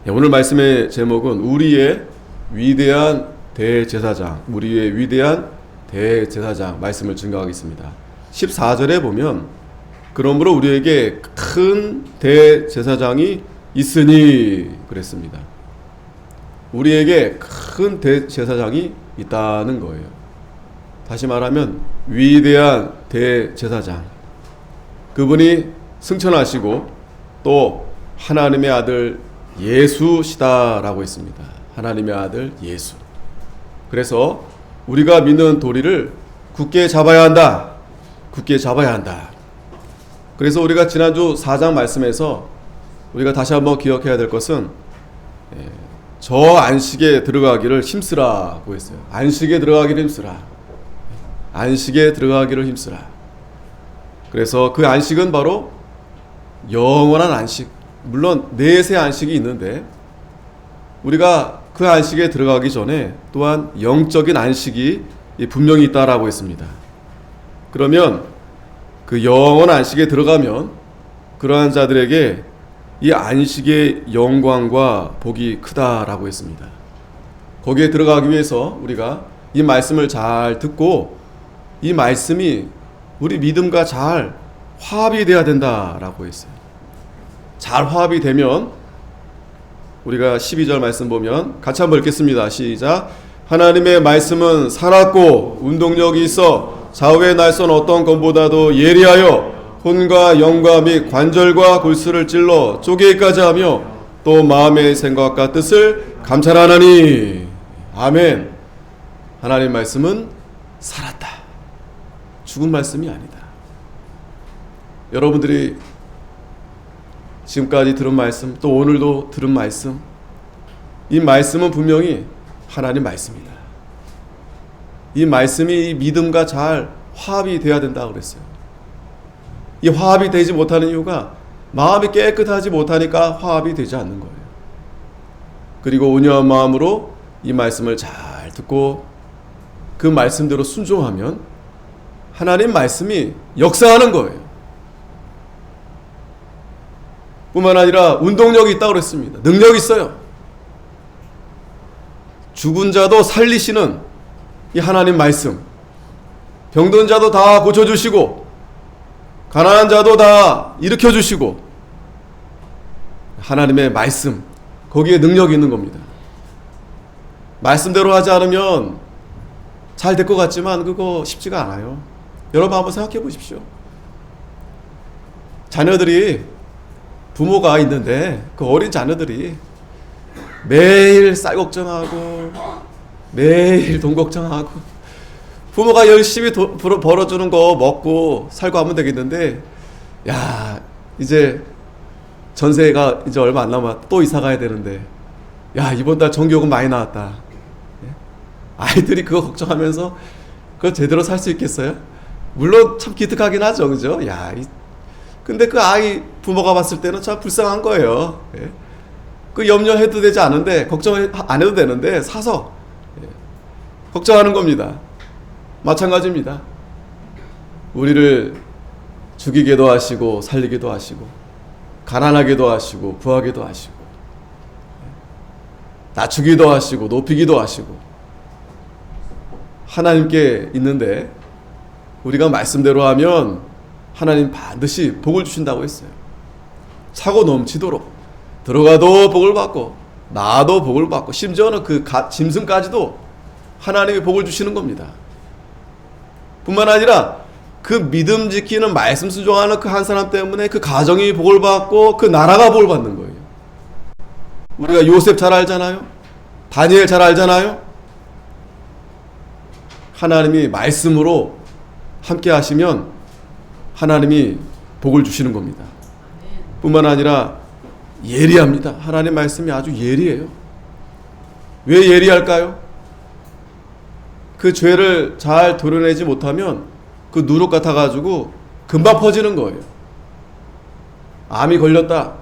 오늘 말씀의 제목은 우리의 위대한 대제사장, 우리의 위대한 대제사장 말씀을 증거하겠습니다. 14절에 보면 그러므로 우리에게 큰 대제사장이 있으니 그랬습니다. 우리에게 큰 대제사장이 있다는 거예요. 다시 말하면 위대한 대제사장, 그분이 승천하시고 또 하나님의 아들 예수시다라고 했습니다. 하나님의 아들 예수. 그래서 우리가 믿는 도리를 굳게 잡아야 한다. 굳게 잡아야 한다. 그래서 우리가 지난주 4장 말씀에서 우리가 다시 한번 기억해야 될 것은 저 안식에 들어가기를 힘쓰라고 했어요. 안식에 들어가기를 힘쓰라. 안식에 들어가기를 힘쓰라. 그래서 그 안식은 바로 영원한 안식. 물론 넷의 안식이 있는데 우리가 그 안식에 들어가기 전에 또한 영적인 안식이 분명히 있다라고 했습니다. 그러면 그 영원한 안식에 들어가면 그러한 자들에게 이 안식의 영광과 복이 크다라고 했습니다. 거기에 들어가기 위해서 우리가 이 말씀을 잘 듣고 이 말씀이 우리 믿음과 잘 화합이 돼야 된다라고 했어요. 잘 화합이 되면 우리가 12절 말씀 보면 같이 한번 읽겠습니다. 시작. 하나님의 말씀은 살았고 운동력이 있어 좌우의 날선 어떤 검보다도 예리하여 혼과 영과 및 관절과 골수를 찔러 쪼개기까지 하며 또 마음의 생각과 뜻을 감찰하나니. 아멘. 하나님 말씀은 살았다. 죽은 말씀이 아니다. 여러분들이 지금까지 들은 말씀, 또 오늘도 들은 말씀, 이 말씀은 분명히 하나님 말씀이다. 이 말씀이 이 믿음과 잘 화합이 돼야 된다고 그랬어요. 이 화합이 되지 못하는 이유가 마음이 깨끗하지 못하니까 화합이 되지 않는 거예요. 그리고 온유한 마음으로 이 말씀을 잘 듣고 그 말씀대로 순종하면 하나님 말씀이 역사하는 거예요. 뿐만 아니라 운동력이 있다고 그랬습니다. 능력이 있어요. 죽은 자도 살리시는 이 하나님 말씀, 병든 자도 다 고쳐주시고 가난한 자도 다 일으켜주시고 하나님의 말씀, 거기에 능력이 있는 겁니다. 말씀대로 하지 않으면 잘 될 것 같지만 그거 쉽지가 않아요. 여러분 한번 생각해 보십시오. 자녀들이 부모가 있는데 그 어린 자녀들이 매일 쌀 걱정하고 매일 돈 걱정하고 부모가 열심히 벌어주는 거 먹고 살고 하면 되겠는데 야 이제 전세가 이제 얼마 안 남아 또 이사 가야 되는데 야 이번 달 전기요금 많이 나왔다. 아이들이 그거 걱정하면서 그거 제대로 살 수 있겠어요? 물론 참 기특하긴 하죠, 그죠? 근데 그 아이 부모가 봤을 때는 참 불쌍한 거예요. 그 염려해도 되지 않은데 걱정 안 해도 되는데 사서 걱정하는 겁니다. 마찬가지입니다. 우리를 죽이게도 하시고 살리기도 하시고 가난하게도 하시고 부하게도 하시고 낮추기도 하시고 높이기도 하시고 하나님께 있는데 우리가 말씀대로 하면 하나님 반드시 복을 주신다고 했어요. 차고 넘치도록 들어가도 복을 받고 나도 복을 받고 심지어는 그 짐승까지도 하나님이 복을 주시는 겁니다. 뿐만 아니라 그 믿음 지키는 말씀 순종하는 그 한 사람 때문에 그 가정이 복을 받고 그 나라가 복을 받는 거예요. 우리가 요셉 잘 알잖아요. 다니엘 잘 알잖아요. 하나님이 말씀으로 함께 하시면 하나님이 복을 주시는 겁니다. 뿐만 아니라 예리합니다. 하나님 말씀이 아주 예리해요. 왜 예리할까요? 그 죄를 잘 도려내지 못하면 그 누룩 같아가지고 금방 퍼지는 거예요. 암이 걸렸다.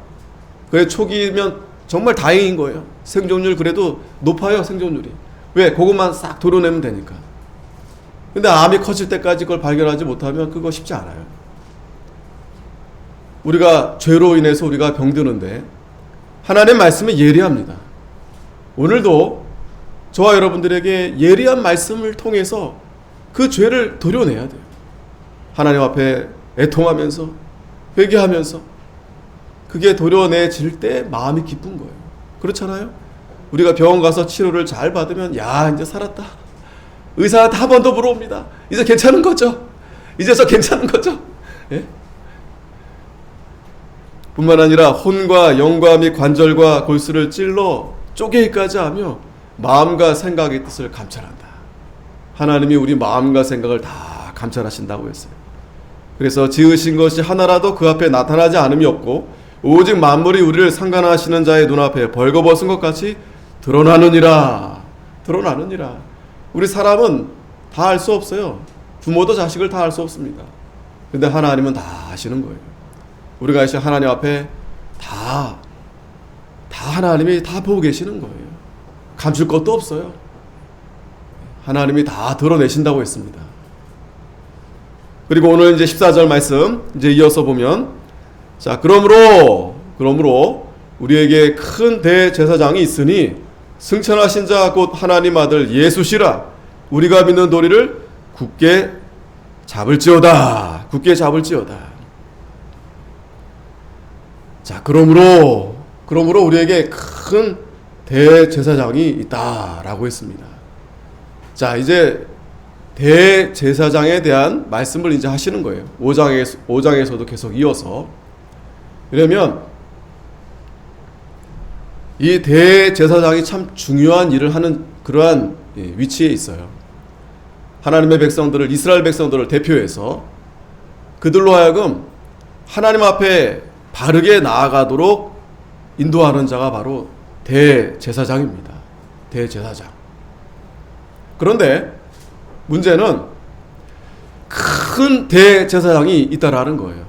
그게 초기면 정말 다행인 거예요. 생존율 그래도 높아요, 생존율이. 왜? 그것만 싹 도려내면 되니까. 근데 암이 커질 때까지 그걸 발견하지 못하면 그거 쉽지 않아요. 우리가 죄로 인해서 우리가 병드는데 하나님의 말씀은 예리합니다. 오늘도 저와 여러분들에게 예리한 말씀을 통해서 그 죄를 도려내야 돼요. 하나님 앞에 애통하면서 회개하면서 그게 도려내질 때 마음이 기쁜 거예요. 그렇잖아요? 우리가 병원 가서 치료를 잘 받으면 야 이제 살았다. 의사한테 한 번 더 물어봅니다. 이제 괜찮은 거죠? 이제 저 괜찮은 거죠? 예? 뿐만 아니라 혼과 영과 및 관절과 골수를 찔러 쪼개기까지 하며 마음과 생각의 뜻을 감찰한다. 하나님이 우리 마음과 생각을 다 감찰하신다고 했어요. 그래서 지으신 것이 하나라도 그 앞에 나타나지 않음이 없고 오직 만물이 우리를 상관하시는 자의 눈앞에 벌거벗은 것 같이 드러나느니라. 드러나느니라. 우리 사람은 다 알 수 없어요. 부모도 자식을 다 알 수 없습니다. 근데 하나님은 다 아시는 거예요. 우리가 이제 하나님 앞에 다 하나님이 다 보고 계시는 거예요. 감출 것도 없어요. 하나님이 다 드러내신다고 했습니다. 그리고 오늘 이제 14절 말씀 이제 이어서 보면 자 그러므로 우리에게 큰 대제사장이 있으니 승천하신 자 곧 하나님 아들 예수시라. 우리가 믿는 도리를 굳게 잡을지어다. 굳게 잡을지어다. 자 그러므로 우리에게 큰 대제사장이 있다라고 했습니다. 자 이제 대제사장에 대한 말씀을 이제 하시는 거예요. 5장에서도 계속 이어서. 그러면 이 대제사장이 참 중요한 일을 하는 그러한 위치에 있어요. 하나님의 백성들을, 이스라엘 백성들을 대표해서 그들로 하여금 하나님 앞에 바르게 나아가도록 인도하는 자가 바로 대제사장입니다. 대제사장. 그런데 문제는 큰 대제사장이 있다라는 거예요.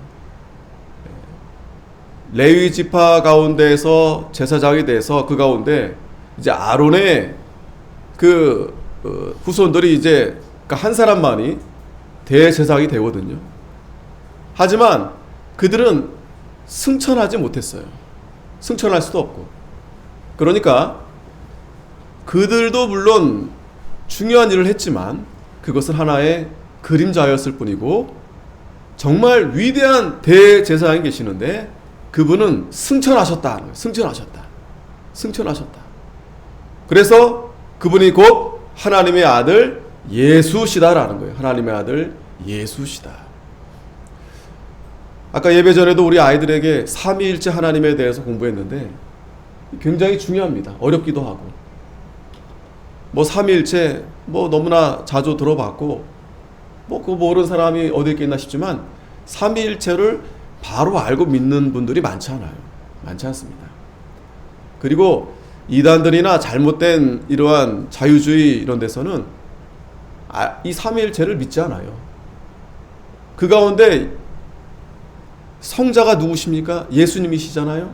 레위 지파 가운데에서 제사장이 돼서 그 가운데 이제 아론의 그 후손들이 이제 한 사람만이 대제사장이 되거든요. 하지만 그들은 승천하지 못했어요. 승천할 수도 없고. 그러니까 그들도 물론 중요한 일을 했지만 그것은 하나의 그림자였을 뿐이고 정말 위대한 대제사장이 계시는데 그분은 승천하셨다. 승천하셨다. 그래서 그분이 곧 하나님의 아들 예수시다라는 거예요. 하나님의 아들 예수시다. 아까 예배 전에도 우리 아이들에게 삼위일체 하나님에 대해서 공부했는데 굉장히 중요합니다. 어렵기도 하고. 뭐 삼위일체 뭐 너무나 자주 들어봤고 뭐 그거 모르는 사람이 어디 있겠나 싶지만 삼위일체를 바로 알고 믿는 분들이 많지 않아요. 많지 않습니다. 그리고 이단들이나 잘못된 이러한 자유주의 이런 데서는 이 삼위일체를 믿지 않아요. 그 가운데 성자가 누구십니까? 예수님이시잖아요.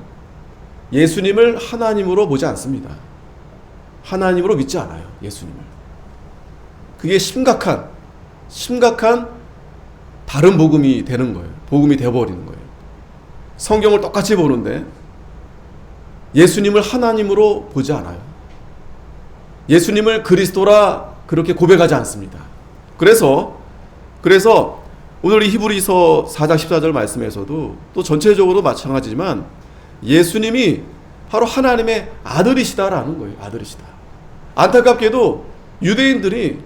예수님을 하나님으로 보지 않습니다. 하나님으로 믿지 않아요. 예수님을. 그게 심각한 다른 복음이 되는 거예요. 복음이 되어버리는 거예요. 성경을 똑같이 보는데 예수님을 하나님으로 보지 않아요. 예수님을 그리스도라 그렇게 고백하지 않습니다. 그래서 오늘 이 히브리서 4장 14절 말씀에서도 또 전체적으로 마찬가지지만 예수님이 바로 하나님의 아들이시다라는 거예요. 아들이시다. 안타깝게도 유대인들이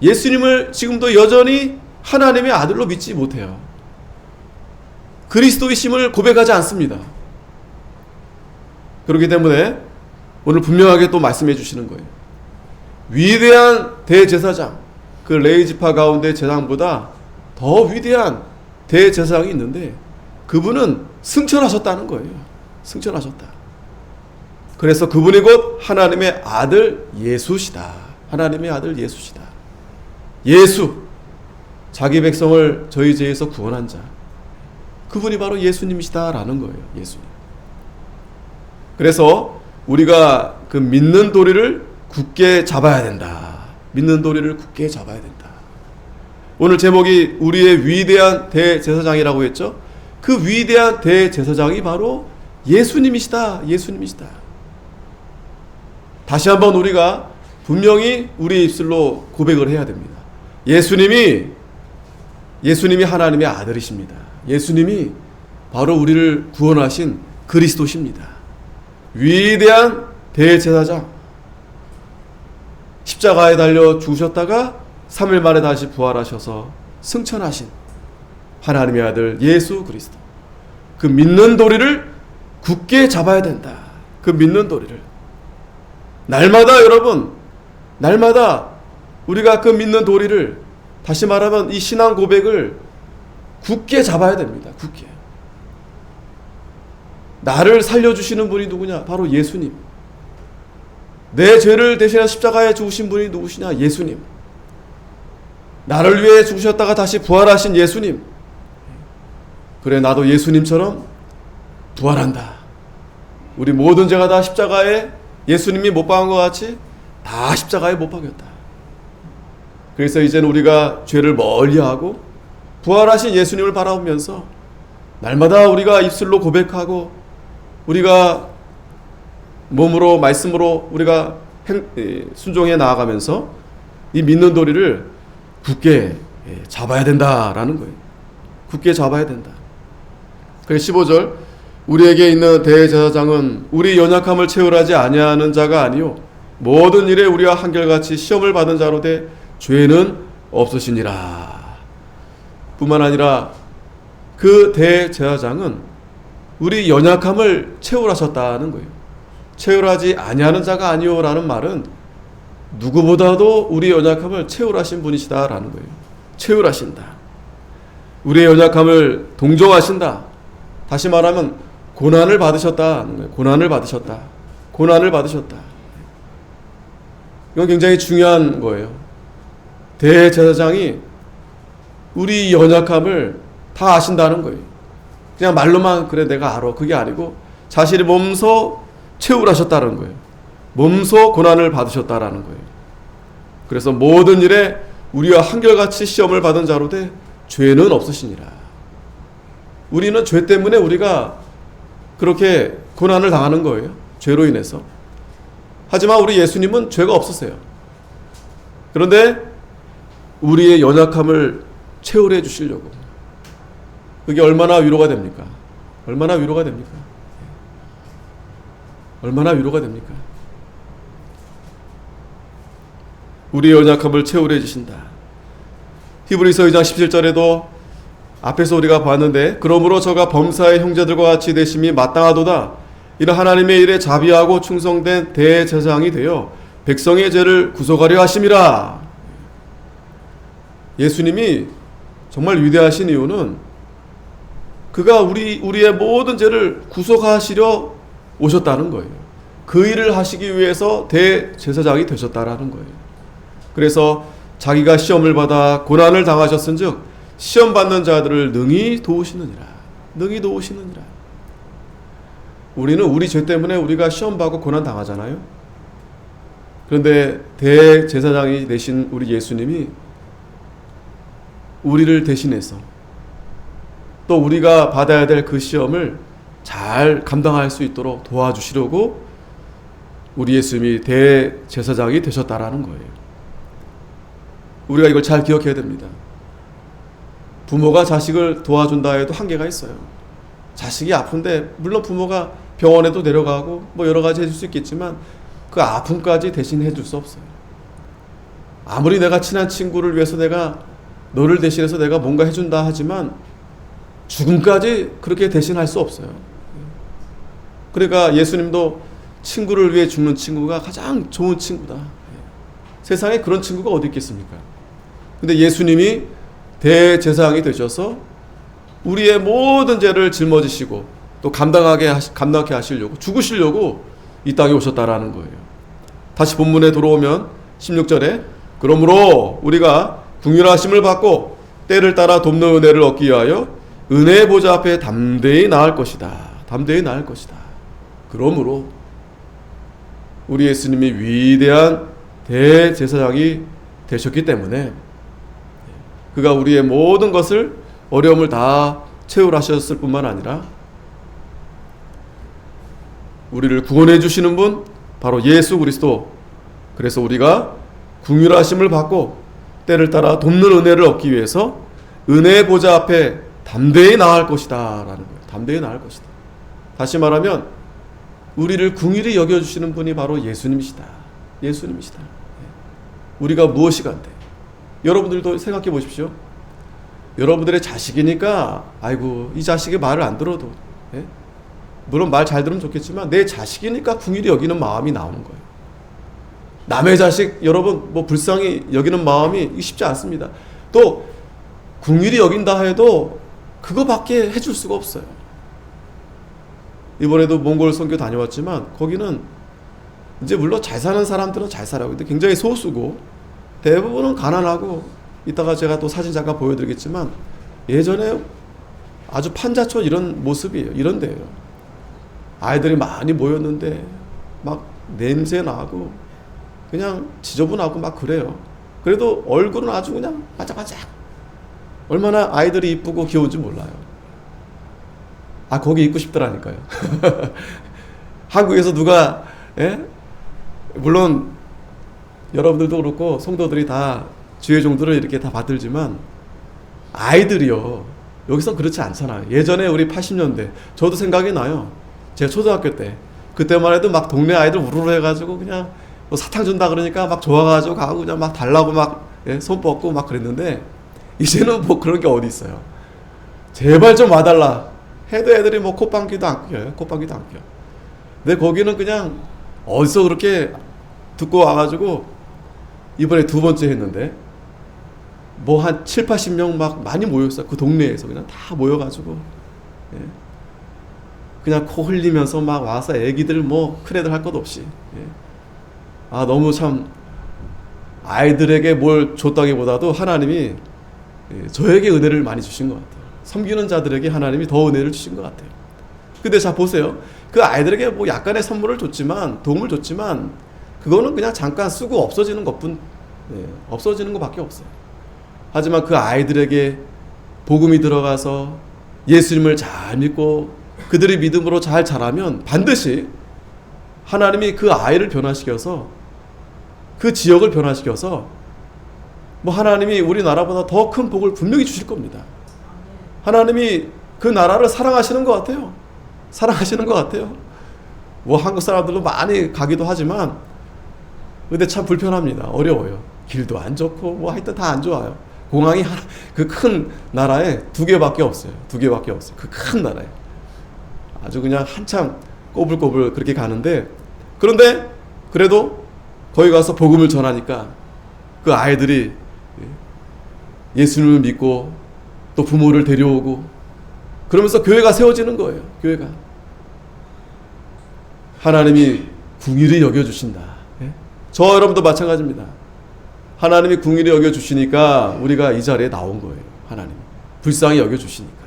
예수님을 지금도 여전히 하나님의 아들로 믿지 못해요. 그리스도이심을 고백하지 않습니다. 그렇기 때문에 오늘 분명하게 또 말씀해 주시는 거예요. 위대한 대제사장, 그 레위 지파 가운데 제사장보다 더 위대한 대제사장이 있는데 그분은 승천하셨다는 거예요. 승천하셨다. 그래서 그분이 곧 하나님의 아들 예수시다. 하나님의 아들 예수시다. 예수, 자기 백성을 저희 죄에서 구원한 자, 그분이 바로 예수님이시다라는 거예요. 예수님. 그래서 우리가 그 믿는 도리를 굳게 잡아야 된다. 믿는 도리를 굳게 잡아야 된다. 오늘 제목이 우리의 위대한 대제사장이라고 했죠. 그 위대한 대제사장이 바로 예수님이시다. 예수님이시다. 다시 한번 우리가 분명히 우리 입술로 고백을 해야 됩니다. 예수님이 하나님의 아들이십니다. 예수님이 바로 우리를 구원하신 그리스도십니다. 위대한 대제사장, 십자가에 달려 죽으셨다가 3일 만에 다시 부활하셔서 승천하신 하나님의 아들 예수 그리스도. 그 믿는 도리를 굳게 잡아야 된다. 그 믿는 도리를 날마다, 여러분, 날마다 우리가 그 믿는 도리를, 다시 말하면 이 신앙 고백을 굳게 잡아야 됩니다. 굳게. 나를 살려주시는 분이 누구냐? 바로 예수님. 내 죄를 대신해 십자가에 죽으신 분이 누구시냐? 예수님. 나를 위해 죽으셨다가 다시 부활하신 예수님. 그래, 나도 예수님처럼 부활한다. 우리 모든 죄가 다 십자가에, 예수님이 못 박은 것 같이 다 십자가에 못 박였다. 그래서 이제는 우리가 죄를 멀리하고 부활하신 예수님을 바라보면서 날마다 우리가 입술로 고백하고 우리가 몸으로, 말씀으로 우리가 순종해 나아가면서 이 믿는 도리를 굳게 잡아야 된다라는 거예요. 굳게 잡아야 된다. 그래서 15절, 우리에게 있는 대제사장은 우리 연약함을 채울하지 아니하는 자가 아니요 모든 일에 우리와 한결같이 시험을 받은 자로 돼 죄는 없으시니라. 뿐만 아니라 그 대제사장은 우리 연약함을 채울하셨다는 거예요. 채울하지 아니하는 자가 아니오라는 말은 누구보다도 우리 연약함을 채울하신 분이시다라는 거예요. 채울하신다. 우리의 연약함을 동정하신다. 다시 말하면 고난을 받으셨다는 거예요. 고난을 받으셨다. 고난을 받으셨다. 이건 굉장히 중요한 거예요. 대제사장이 우리 연약함을 다 아신다는 거예요. 그냥 말로만 그래 내가 알아, 그게 아니고 자신이 몸소 채울하셨다는 거예요. 몸소 고난을 받으셨다라는 거예요. 그래서 모든 일에 우리와 한결같이 시험을 받은 자로 돼 죄는 없으시니라. 우리는 죄 때문에 우리가 그렇게 고난을 당하는 거예요. 죄로 인해서. 하지만 우리 예수님은 죄가 없으세요. 그런데 우리의 연약함을 채울해 주시려고. 그게 얼마나 위로가 됩니까? 얼마나 위로가 됩니까? 얼마나 위로가 됩니까? 우리의 연약함을 채울해 주신다. 히브리서 2장 17절에도 앞에서 우리가 봤는데, 그러므로 저가 범사의 형제들과 같이 되심이 마땅하도다. 이는 하나님의 일에 자비하고 충성된 대제사장이 되어 백성의 죄를 구속하려 하심이라. 예수님이 정말 위대하신 이유는 그가 우리의 모든 죄를 구속하시려 오셨다는 거예요. 그 일을 하시기 위해서 대제사장이 되셨다라는 거예요. 그래서 자기가 시험을 받아 고난을 당하셨은즉 시험 받는 자들을 능히 도우시느니라. 능히 도우시느니라. 우리는 우리 죄 때문에 우리가 시험 받고 고난 당하잖아요. 그런데 대제사장이 되신 우리 예수님이 우리를 대신해서 또 우리가 받아야 될 그 시험을 잘 감당할 수 있도록 도와주시려고 우리 예수님이 대제사장이 되셨다라는 거예요. 우리가 이걸 잘 기억해야 됩니다. 부모가 자식을 도와준다 해도 한계가 있어요. 자식이 아픈데 물론 부모가 병원에도 데려가고 뭐 여러 가지 해줄 수 있겠지만 그 아픔까지 대신 해줄 수 없어요. 아무리 내가 친한 친구를 위해서 내가 너를 대신해서 내가 뭔가 해준다 하지만 죽음까지 그렇게 대신할 수 없어요. 그러니까 예수님도 친구를 위해 죽는 친구가 가장 좋은 친구다. 세상에 그런 친구가 어디 있겠습니까? 근데 예수님이 대제사장이 되셔서 우리의 모든 죄를 짊어지시고 또 감당하게 하시려고, 죽으시려고 이 땅에 오셨다라는 거예요. 다시 본문에 돌아오면 16절에 그러므로 우리가 긍휼하심을 받고 때를 따라 돕는 은혜를 얻기 위하여 은혜의 보좌 앞에 담대히 나을 것이다. 담대히 나을 것이다. 그러므로 우리 예수님이 위대한 대제사장이 되셨기 때문에 그가 우리의 모든 것을, 어려움을 다 채울하셨을 뿐만 아니라 우리를 구원해 주시는 분 바로 예수 그리스도. 그래서 우리가 긍휼하심을 받고 때를 따라 돕는 은혜를 얻기 위해서 은혜의 보좌 앞에 담대히 나아갈 것이다 라는 거예요. 담대히 나아갈 것이다. 다시 말하면 우리를 긍휼히 여겨주시는 분이 바로 예수님이시다. 예수님이시다. 우리가 무엇이 간대? 여러분들도 생각해 보십시오. 여러분들의 자식이니까 아이고 이 자식이 말을 안 들어도, 예? 물론 말 잘 들으면 좋겠지만 내 자식이니까 긍휼히 여기는 마음이 나오는 거예요. 남의 자식 여러분 뭐 불쌍히 여기는 마음이 쉽지 않습니다. 또 긍휼히 여긴다 해도 그거밖에 해줄 수가 없어요. 이번에도 몽골 선교 다녀왔지만 거기는 이제 물론 잘 사는 사람들은 잘 살아요. 근데 굉장히 소수고 대부분은 가난하고, 이따가 제가 또 사진 잠깐 보여드리겠지만 예전에 아주 판자촌 이런 모습이에요. 이런 데예요. 아이들이 많이 모였는데 막 냄새 나고 그냥 지저분하고 막 그래요. 그래도 얼굴은 아주 그냥 바짝바짝. 얼마나 아이들이 이쁘고 귀여운지 몰라요. 아, 거기 있고 싶더라니까요. 한국에서 누가, 예? 물론 여러분들도 그렇고 성도들이 다 주의 종들을 이렇게 다 받들지만 아이들이요, 여기서 그렇지 않잖아요. 예전에 우리 80년대 저도 생각이 나요. 제가 초등학교 때 그때만 해도 막 동네 아이들 우르르 해가지고 그냥 뭐 사탕 준다 그러니까 막 좋아가지고 가고 그냥 막 달라고 막, 예? 손 뻗고 막 그랬는데 이제는 뭐 그런 게 어디 있어요. 제발 좀 와달라 해도 애들이 뭐 콧방귀도 안 껴요. 콧방귀도 안 껴. 근데 거기는 그냥 어디서 그렇게 듣고 와가지고 이번에 두 번째 했는데 뭐 한 7, 80명 막 많이 모였어요. 그 동네에서 그냥 다 모여가지고, 예. 그냥 코 흘리면서 막 와서 애기들 뭐 큰 애들 할 것 없이, 예. 아, 너무 참 아이들에게 뭘 줬다기보다도 하나님이, 예, 저에게 은혜를 많이 주신 것 같아요. 섬기는 자들에게 하나님이 더 은혜를 주신 것 같아요. 근데 자 보세요. 그 아이들에게 뭐 약간의 선물을 줬지만, 도움을 줬지만 그거는 그냥 잠깐 쓰고 없어지는 것뿐, 예, 없어지는 것밖에 없어요. 하지만 그 아이들에게 복음이 들어가서 예수님을 잘 믿고 그들이 믿음으로 잘 자라면 반드시 하나님이 그 아이를 변화시켜서 그 지역을 변화시켜서 뭐 하나님이 우리나라보다 더 큰 복을 분명히 주실 겁니다. 하나님이 그 나라를 사랑하시는 것 같아요. 사랑하시는 것 같아요. 뭐 한국 사람들도 많이 가기도 하지만 근데 참 불편합니다. 어려워요. 길도 안 좋고 뭐 하여튼 다 안 좋아요. 공항이 그 큰 나라에 2개밖에 없어요. 2개밖에 없어요. 그 큰 나라에. 아주 그냥 한참 꼬불꼬불 그렇게 가는데, 그런데 그래도 거기 가서 복음을 전하니까 그 아이들이 예수님을 믿고 또 부모를 데려오고 그러면서 교회가 세워지는 거예요. 교회가. 하나님이 긍휼히 여겨주신다. 예? 저 여러분도 마찬가지입니다. 하나님이 긍휼히 여겨주시니까 우리가 이 자리에 나온 거예요. 하나님 불쌍히 여겨주시니까.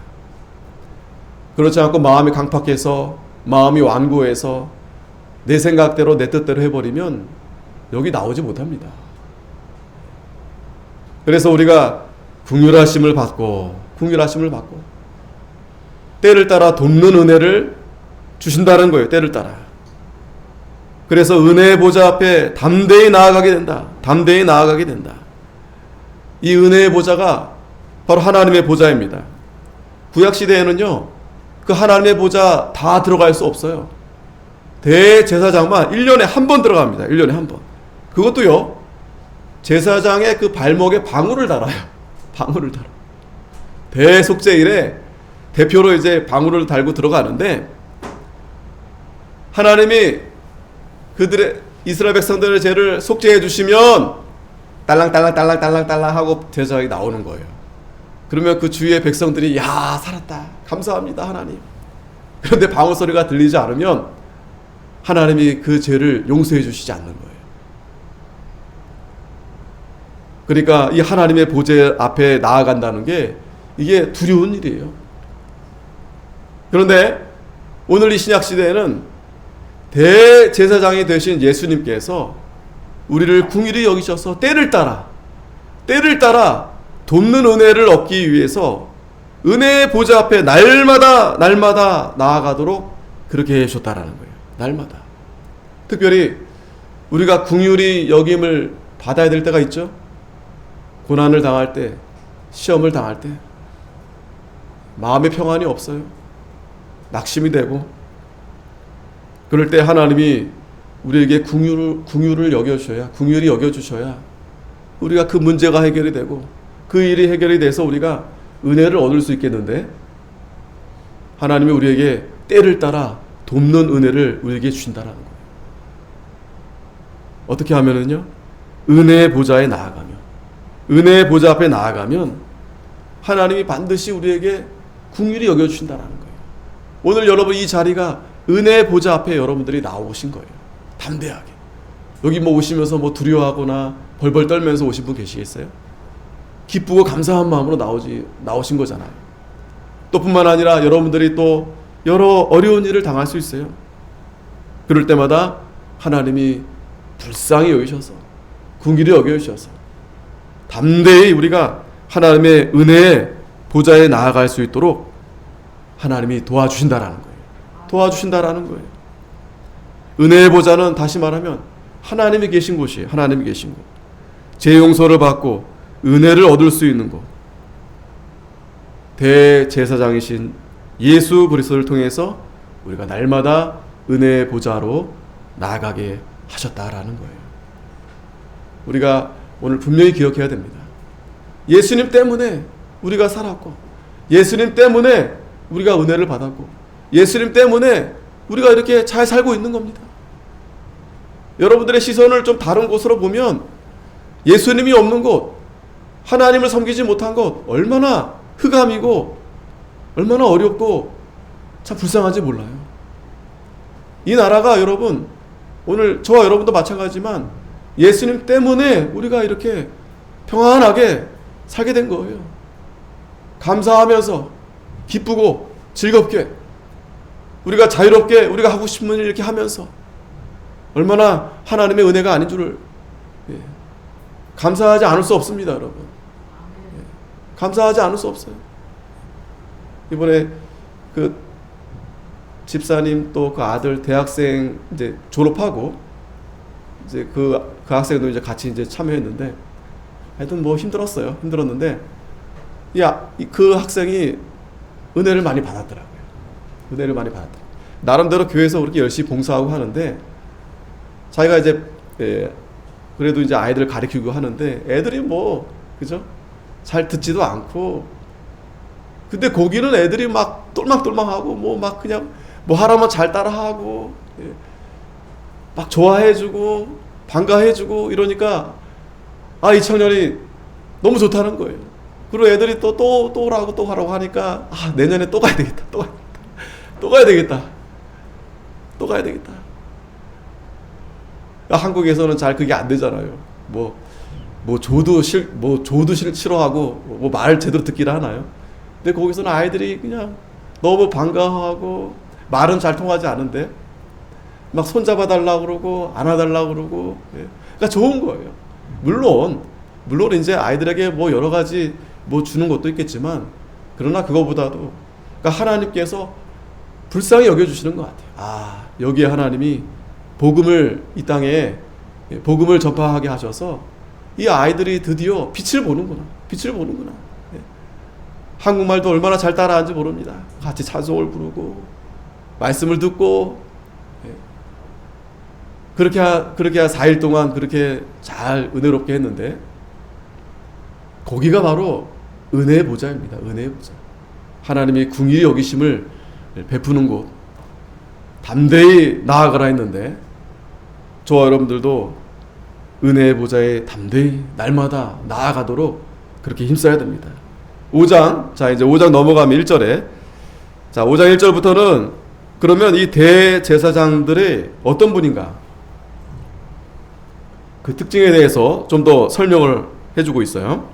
그렇지 않고 마음이 강팍해서 마음이 완고해서 내 생각대로 내 뜻대로 해버리면 여기 나오지 못합니다. 그래서 우리가 긍휼하심을 받고 때를 따라 돕는 은혜를 주신다는 거예요. 때를 따라. 그래서 은혜의 보좌 앞에 담대히 나아가게 된다. 담대히 나아가게 된다. 이 은혜의 보좌가 바로 하나님의 보좌입니다. 구약시대에는요, 그 하나님의 보좌 다 들어갈 수 없어요. 대제사장만 1년에 한 번 들어갑니다. 1년에 한 번. 그것도요, 제사장의 그 발목에 방울을 달아요. 방울을 달아. 대속죄일에 대표로 이제 방울을 달고 들어가는데, 하나님이 그들의 이스라엘 백성들의 죄를 속죄해 주시면 딸랑딸랑 하고 제사장이 나오는 거예요. 그러면 그 주위의 백성들이 야, 살았다, 감사합니다 하나님. 그런데 방울 소리가 들리지 않으면 하나님이 그 죄를 용서해 주시지 않는 거예요. 그러니까 이 하나님의 보좌 앞에 나아간다는 게 이게 두려운 일이에요. 그런데 오늘 이 신약 시대에는 대제사장이 되신 예수님께서 우리를 긍휼히 여기셔서 때를 따라 돕는 은혜를 얻기 위해서 은혜의 보좌 앞에 날마다 나아가도록 그렇게 해주셨다라는 거예요. 날마다. 특별히 우리가 긍휼히 여김을 받아야 될 때가 있죠. 고난을 당할 때, 시험을 당할 때 마음의 평안이 없어요. 낙심이 되고, 그럴 때 하나님이 우리에게 긍휼을 여겨주셔야, 긍휼히 여겨주셔야 우리가 그 문제가 해결이 되고 그 일이 해결이 돼서 우리가 은혜를 얻을 수 있겠는데, 하나님이 우리에게 때를 따라 돕는 은혜를 우리에게 주신다라는 거예요. 어떻게 하면은요? 은혜의 보좌에 나아가면, 은혜의 보좌 앞에 나아가면 하나님이 반드시 우리에게 긍휼히 여겨주신다라는 거예요. 오늘 여러분 이 자리가 은혜의 보좌 앞에 여러분들이 나오신 거예요. 담대하게. 여기 뭐 오시면서 뭐 두려워하거나 벌벌 떨면서 오신 분 계시겠어요? 기쁘고 감사한 마음으로 나오신 거잖아요. 또 뿐만 아니라 여러분들이 또 여러 어려운 일을 당할 수 있어요. 그럴 때마다 하나님이 불쌍히 여기셔서, 긍휼히 여겨주셔서 담대히 우리가 하나님의 은혜의 보좌에 나아갈 수 있도록 하나님이 도와주신다라는 거예요. 도와주신다라는 거예요. 은혜의 보좌는 다시 말하면 하나님이 계신 곳이에요. 하나님이 계신 곳. 죄 용서를 받고 은혜를 얻을 수 있는 곳. 대제사장이신 예수 그리스도를 통해서 우리가 날마다 은혜의 보좌로 나아가게 하셨다라는 거예요. 우리가 오늘 분명히 기억해야 됩니다. 예수님 때문에 우리가 살았고, 예수님 때문에 우리가 은혜를 받았고, 예수님 때문에 우리가 이렇게 잘 살고 있는 겁니다. 여러분들의 시선을 좀 다른 곳으로 보면 예수님이 없는 곳, 하나님을 섬기지 못한 곳, 얼마나 흑암이고 얼마나 어렵고 참 불쌍한지 몰라요. 이 나라가 여러분, 오늘 저와 여러분도 마찬가지지만 예수님 때문에 우리가 이렇게 평안하게 살게 된 거예요. 감사하면서 기쁘고 즐겁게 우리가 자유롭게 우리가 하고 싶은 일 이렇게 하면서 얼마나 하나님의 은혜가 아닌 줄을 감사하지 않을 수 없습니다, 여러분. 감사하지 않을 수 없어요. 이번에 그 집사님 또 그 아들 대학생 이제 졸업하고 이제 그 학생도 이제 같이 이제 참여했는데, 하여튼 뭐 힘들었는데, 그 학생이 은혜를 많이 받았더라고요. 은혜를 많이 받았더라고요. 나름대로 교회에서 그렇게 열심히 봉사하고 하는데, 자기가 이제 그래도 이제 아이들을 가르치고 하는데 애들이 뭐 그죠? 잘 듣지도 않고, 근데 거기는 애들이 막 똘망똘망하고 뭐 막 그냥 뭐 하라면 잘 따라하고 막 좋아해주고 반가해주고 이러니까 이 청년이 너무 좋다는 거예요. 그리고 애들이 또 오라고 또 하라고 하니까 내년에 또 가야 되겠다. 또 가야 되겠다. 한국에서는 잘 그게 안 되잖아요. 조도 싫어하고 뭐 말 제대로 듣기를 하나요? 근데 거기서는 아이들이 그냥 너무 반가워하고 말은 잘 통하지 않은데 막 손잡아 달라고 그러고 안아달라고 그러고, 그러니까 좋은 거예요. 물론 이제 아이들에게 뭐 여러 가지 뭐 주는 것도 있겠지만, 그러나 그거보다도 그러니까 하나님께서 불쌍히 여겨주시는 것 같아요. 여기에 하나님이 복음을 이 땅에 복음을 전파하게 하셔서 이 아이들이 드디어 빛을 보는구나. 한국말도 얼마나 잘 따라하는지 모릅니다. 같이 찬송을 부르고 말씀을 듣고, 그렇게 4일 동안 그렇게 잘 은혜롭게 했는데, 거기가 바로 은혜의 보좌입니다. 은혜의 보좌. 하나님이 긍휼히 여기심을 베푸는 곳, 담대히 나아가라 했는데, 저와 여러분들도 은혜의 보좌에 담대히 날마다 나아가도록 그렇게 힘써야 됩니다. 5장, 자 이제 5장 넘어가면 1절에, 자 5장 1절부터는 그러면 이 대제사장들이 어떤 분인가, 그 특징에 대해서 좀 더 설명을 해주고 있어요.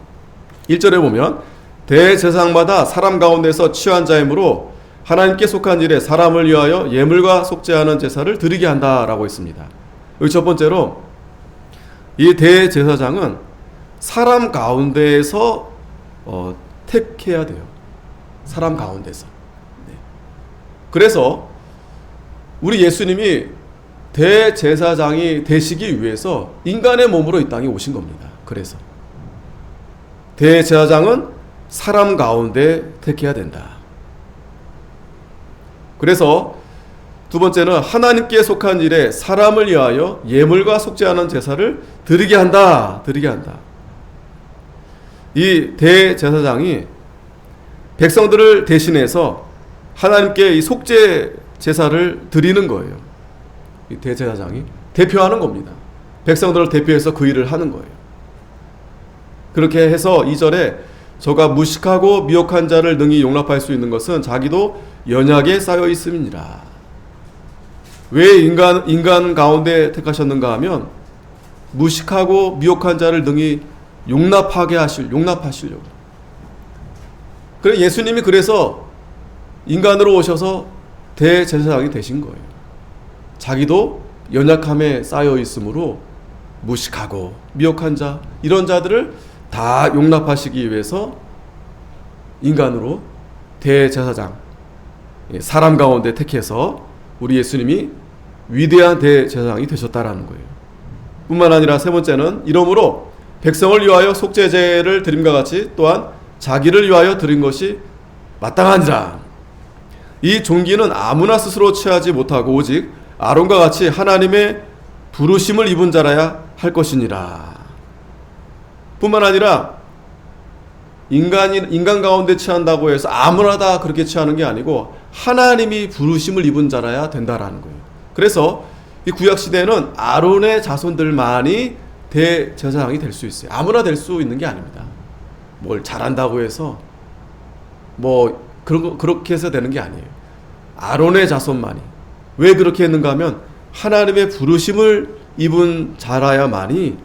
1절에 보면 대제사장마다 사람 가운데서 취한 자이므로 하나님께 속한 일에 사람을 위하여 예물과 속죄하는 제사를 드리게 한다라고 있습니다. 여기 첫 번째로 이 대제사장은 사람 가운데에서 택해야 돼요. 사람 가운데서. 그래서 우리 예수님이 대제사장이 되시기 위해서 인간의 몸으로 이 땅에 오신 겁니다. 그래서 대제사장은 사람 가운데 택해야 된다. 그래서 두 번째는 하나님께 속한 일에 사람을 위하여 예물과 속죄하는 제사를 드리게 한다. 드리게 한다. 이 대제사장이 백성들을 대신해서 하나님께 이 속죄 제사를 드리는 거예요. 이 대제사장이 대표하는 겁니다. 백성들을 대표해서 그 일을 하는 거예요. 그렇게 해서 2절에 저가 무식하고 미혹한 자를 능히 용납할 수 있는 것은 자기도 연약에 쌓여 있음이니라. 왜 인간 가운데 택하셨는가 하면 무식하고 미혹한 자를 능히 용납하시려고. 그래 예수님이 그래서 인간으로 오셔서 대제사장이 되신 거예요. 자기도 연약함에 쌓여 있으므로 무식하고 미혹한 자, 이런 자들을 다 용납하시기 위해서 인간으로 대제사장, 사람 가운데 택해서 우리 예수님이 위대한 대제사장이 되셨다라는 거예요. 뿐만 아니라 세 번째는 이러므로 백성을 위하여 속죄제를 드림과 같이 또한 자기를 위하여 드린 것이 마땅하니라. 이 종기는 아무나 스스로 취하지 못하고 오직 아론과 같이 하나님의 부르심을 입은 자라야 할 것이니라. 뿐만 아니라 인간 가운데 취한다고 해서 아무나 다 그렇게 취하는 게 아니고 하나님이 부르심을 입은 자라야 된다라는 거예요. 그래서 이 구약 시대에는 아론의 자손들만이 대제사장이 될 수 있어요. 아무나 될 수 있는 게 아닙니다. 뭘 잘한다고 해서 그렇게 해서 되는 게 아니에요. 아론의 자손만이. 왜 그렇게 했는가 하면 하나님의 부르심을 입은 자라야만이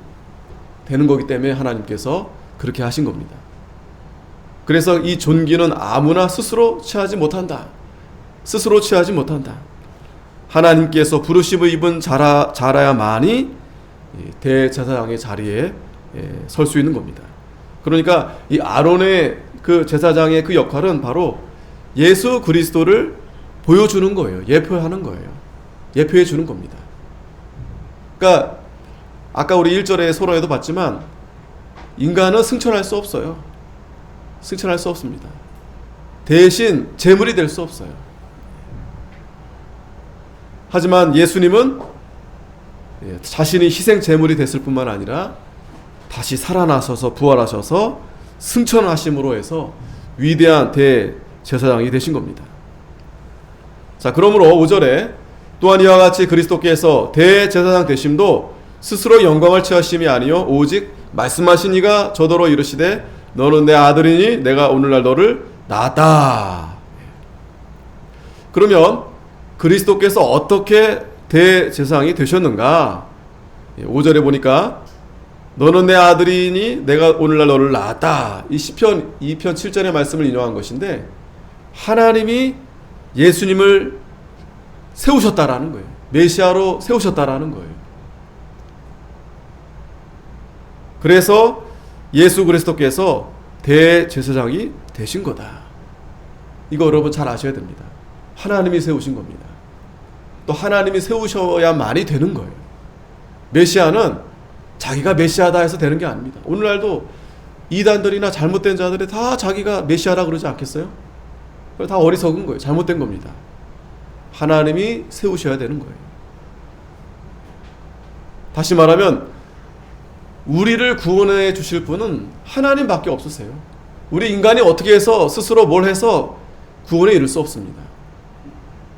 되는 거기 때문에 하나님께서 그렇게 하신 겁니다. 그래서 이 존귀는 아무나 스스로 취하지 못한다. 스스로 취하지 못한다. 하나님께서 부르심을 입은 자라야만이 대제사장의 자리에 설 수 있는 겁니다. 그러니까 이 아론의 그 제사장의 그 역할은 바로 예수 그리스도를 보여주는 거예요. 예표하는 거예요. 예표해 주는 겁니다. 그러니까 아까 우리 1절에 소로에도 봤지만 인간은 승천할 수 없어요. 승천할 수 없습니다. 대신 제물이 될 수 없어요. 하지만 예수님은 자신이 희생 제물이 됐을 뿐만 아니라 다시 살아나셔서 부활하셔서 승천하심으로 해서 위대한 대제사장이 되신 겁니다. 자, 그러므로 5절에 또한 이와 같이 그리스도께서 대제사장 되심도 스스로 영광을 취하심이 아니요 오직 말씀하신 이가 저더러 이르시되 너는 내 아들이니 내가 오늘날 너를 낳았다. 그러면 그리스도께서 어떻게 대제사장이 되셨는가? 5절에 보니까 너는 내 아들이니 내가 오늘날 너를 낳았다. 이 시편 2편 7절의 말씀을 인용한 것인데 하나님이 예수님을 세우셨다라는 거예요. 메시아로 세우셨다라는 거예요. 그래서 예수 그리스도께서 대제사장이 되신 거다. 이거 여러분 잘 아셔야 됩니다. 하나님이 세우신 겁니다. 또 하나님이 세우셔야만이 되는 거예요. 메시아는 자기가 메시아다 해서 되는 게 아닙니다. 오늘날도 이단들이나 잘못된 자들이 다 자기가 메시아라 그러지 않겠어요? 다 어리석은 거예요. 잘못된 겁니다. 하나님이 세우셔야 되는 거예요. 다시 말하면 우리를 구원해 주실 분은 하나님밖에 없으세요. 우리 인간이 어떻게 해서 스스로 뭘 해서 구원에 이를 수 없습니다.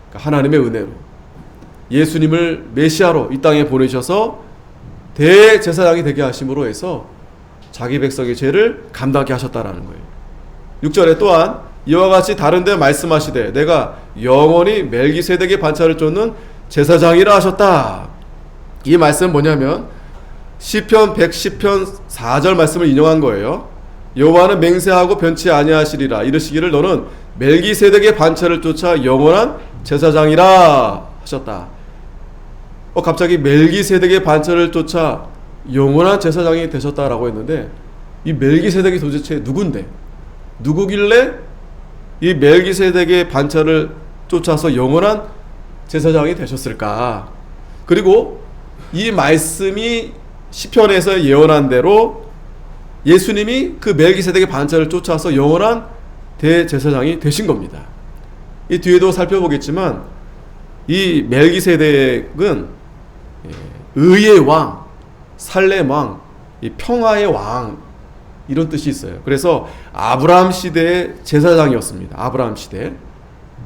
그러니까 하나님의 은혜로 예수님을 메시아로 이 땅에 보내셔서 대제사장이 되게 하심으로 해서 자기 백성의 죄를 감당하게 하셨다라는 거예요. 6절에 또한 이와 같이 다른 데 말씀하시되 내가 영원히 멜기세덱의 반차를 쫓는 제사장이라 하셨다. 이 말씀은 뭐냐면 시편 110편 4절 말씀을 인용한 거예요. 여호와는 맹세하고 변치 아니하시리라 이르시기를 너는 멜기세덱의 반차를 쫓아 영원한 제사장이라 하셨다. 갑자기 멜기세덱의 반차를 쫓아 영원한 제사장이 되셨다라고 했는데 이 멜기세덱이 도대체 누군데? 누구길래 이 멜기세덱의 반차를 쫓아서 영원한 제사장이 되셨을까? 그리고 이 말씀이 시편에서 예언한 대로 예수님이 그 멜기세덱의 반차를 쫓아서 영원한 대제사장이 되신 겁니다. 이 뒤에도 살펴보겠지만 이 멜기세덱은 의의 왕, 살렘 왕, 이 평화의 왕 이런 뜻이 있어요. 그래서 아브라함 시대의 제사장이었습니다. 아브라함 시대.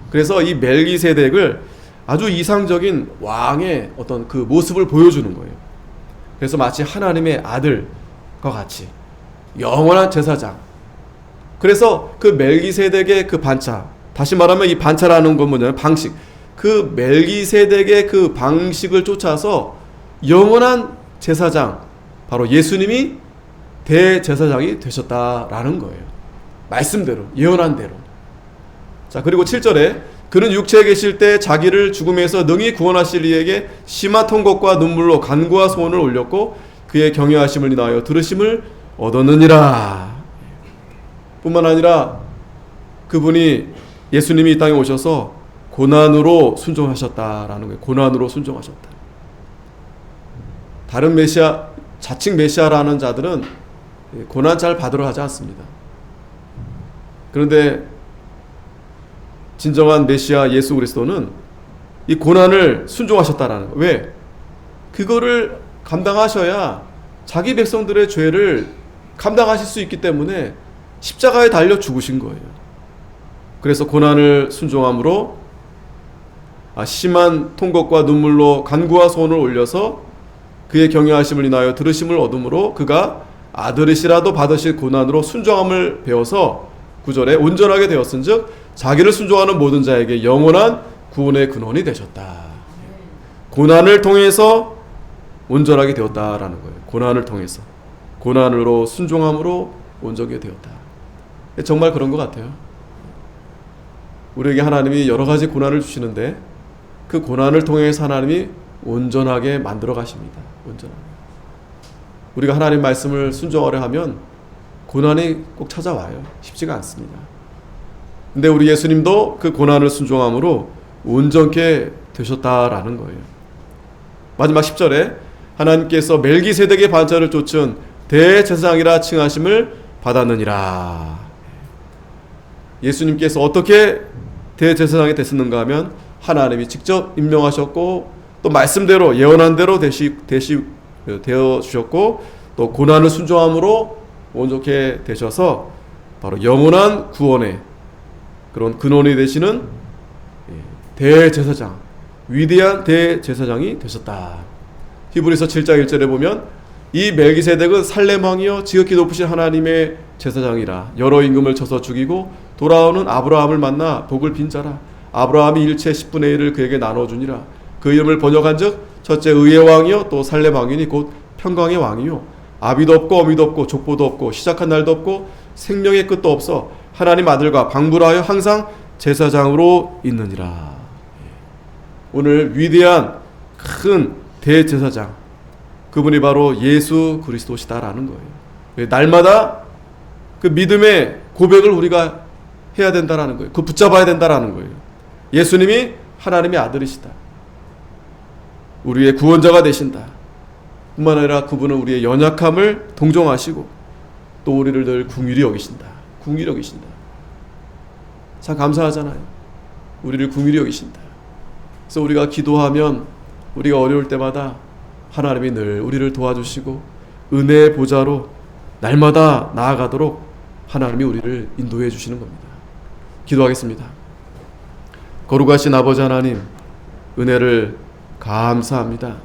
그래서 이 멜기세덱을 아주 이상적인 왕의 어떤 그 모습을 보여주는 거예요. 그래서 마치 하나님의 아들과 같이 영원한 제사장. 그래서 그 멜기세덱의 그 반차, 다시 말하면 이 반차라는 건 뭐냐면 방식. 그 멜기세덱의 그 방식을 쫓아서 영원한 제사장, 바로 예수님이 대제사장이 되셨다라는 거예요. 말씀대로, 예언한 대로. 자, 그리고 7절에 그는 육체에 계실 때 자기를 죽음에서 능히 구원하실 이에게 심한 통곡과 눈물로 간구와 소원을 올렸고 그의 경외하심을 인하여 들으심을 얻었느니라. 뿐만 아니라 그분이 예수님이 이 땅에 오셔서 고난으로 순종하셨다라는 거예요. 고난으로 순종하셨다. 다른 메시아, 자칭 메시아라는 자들은 고난 잘 받으러 하지 않습니다. 그런데 진정한 메시아 예수 그리스도는 이 고난을 순종하셨다라는 거예요. 왜? 그거를 감당하셔야 자기 백성들의 죄를 감당하실 수 있기 때문에 십자가에 달려 죽으신 거예요. 그래서 고난을 순종함으로 심한 통곡과 눈물로 간구와 소원을 올려서 그의 경외하심을 인하여 들으심을 얻음으로 그가 아들이시라도 받으실 고난으로 순종함을 배워서 9절에 온전하게 되었은즉 자기를 순종하는 모든 자에게 영원한 구원의 근원이 되셨다. 고난을 통해서 온전하게 되었다라는 거예요. 고난을 통해서, 고난으로 순종함으로 온전하게 되었다. 정말 그런 것 같아요. 우리에게 하나님이 여러 가지 고난을 주시는데 그 고난을 통해서 하나님이 온전하게 만들어 가십니다. 온전하게. 우리가 하나님 말씀을 순종하려 하면 고난이 꼭 찾아와요. 쉽지가 않습니다. 근데 우리 예수님도 그 고난을 순종함으로 온전케 되셨다라는 거예요. 마지막 10절에 하나님께서 멜기세덱의 반차를 쫓은 대제사장이라 칭하심을 받았느니라. 예수님께서 어떻게 대제사장이 됐었는가 하면 하나님이 직접 임명하셨고 또 말씀대로 예언한 대로 되어 주셨고 또 고난을 순종함으로 온전케 되셔서 바로 영원한 구원의 그런 근원이 되시는 대제사장, 위대한 대제사장이 되셨다. 히브리서 7장 1절에 보면 이 멜기세덱은 살렘 왕이요 지극히 높으신 하나님의 제사장이라 여러 임금을 쳐서 죽이고 돌아오는 아브라함을 만나 복을 빈 자라. 아브라함이 일체 10분의 1을 그에게 나눠주니라. 그 이름을 번역한즉 첫째 의의 왕이요 또 살렘 왕이니 곧 평강의 왕이요 아비도 없고 어미도 없고 족보도 없고 시작한 날도 없고 생명의 끝도 없어 하나님 아들과 방불하여 항상 제사장으로 있느니라. 오늘 위대한 큰 대제사장, 그분이 바로 예수 그리스도시다라는 거예요. 날마다 그 믿음의 고백을 우리가 해야 된다라는 거예요. 그 붙잡아야 된다라는 거예요. 예수님이 하나님의 아들이시다. 우리의 구원자가 되신다. 뿐만 아니라 그분은 우리의 연약함을 동정하시고 또 우리를 늘 긍휼히 여기신다. 긍휼히 여기신다. 참 감사하잖아요. 우리를 긍휼히 여기신다. 그래서 우리가 기도하면 우리가 어려울 때마다 하나님이 늘 우리를 도와주시고 은혜의 보좌로 날마다 나아가도록 하나님이 우리를 인도해 주시는 겁니다. 기도하겠습니다. 거룩하신 아버지 하나님, 은혜를 감사합니다.